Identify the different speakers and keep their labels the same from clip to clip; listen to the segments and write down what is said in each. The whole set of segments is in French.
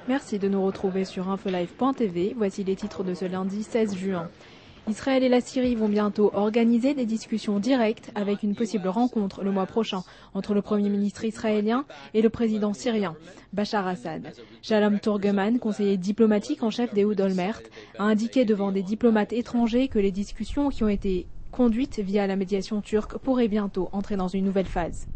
Speaker 1: Merci de nous retrouver sur infolive.tv. Voici les titres de ce lundi 16 juin. Israël et la Syrie vont bientôt organiser des discussions directes avec une possible rencontre le mois prochain entre le Premier ministre israélien et le président syrien, Bachar Assad. Shalom Turgeman, conseiller diplomatique en chef d'Ehud Olmert, a indiqué devant des diplomates étrangers que les discussions qui ont été conduites via la médiation turque pourraient bientôt entrer dans une nouvelle phase.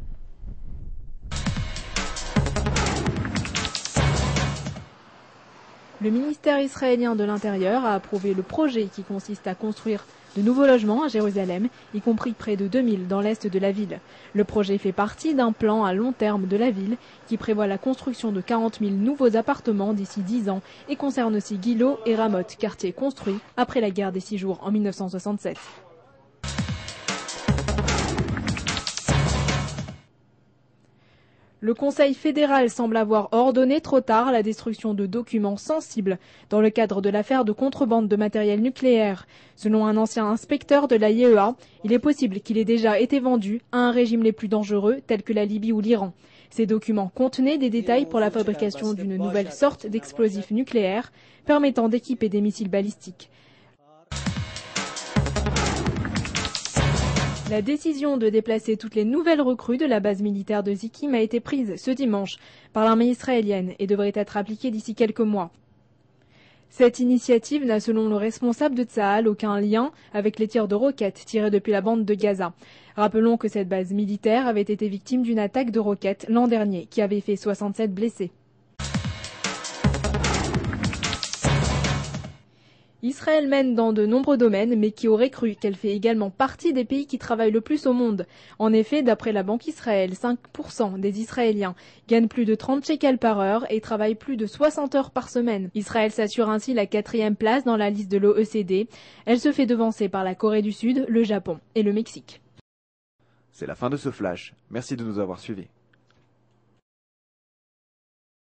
Speaker 1: Le ministère israélien de l'Intérieur a approuvé le projet qui consiste à construire de nouveaux logements à Jérusalem, y compris près de 2000 dans l'est de la ville. Le projet fait partie d'un plan à long terme de la ville qui prévoit la construction de 40 000 nouveaux appartements d'ici 10 ans et concerne aussi Gilo et Ramoth, quartiers construits après la guerre des 6 jours en 1967. Le Conseil fédéral semble avoir ordonné trop tard la destruction de documents sensibles dans le cadre de l'affaire de contrebande de matériel nucléaire. Selon un ancien inspecteur de l'AIEA, il est possible qu'il ait déjà été vendu à un régime les plus dangereux tels que la Libye ou l'Iran. Ces documents contenaient des détails pour la fabrication d'une nouvelle sorte d'explosif nucléaire permettant d'équiper des missiles balistiques. La décision de déplacer toutes les nouvelles recrues de la base militaire de Zikim a été prise ce dimanche par l'armée israélienne et devrait être appliquée d'ici quelques mois. Cette initiative n'a, selon le responsable de Tsahal, aucun lien avec les tirs de roquettes tirés depuis la bande de Gaza. Rappelons que cette base militaire avait été victime d'une attaque de roquettes l'an dernier qui avait fait 67 blessés. Israël mène dans de nombreux domaines, mais qui aurait cru qu'elle fait également partie des pays qui travaillent le plus au monde. En effet, d'après la Banque Israël, 5% des Israéliens gagnent plus de 30 shekels par heure et travaillent plus de 60 heures par semaine. Israël s'assure ainsi la 4e place dans la liste de l'OECD. Elle se fait devancer par la Corée du Sud, le Japon et le Mexique.
Speaker 2: C'est la fin de ce flash. Merci de nous avoir suivis.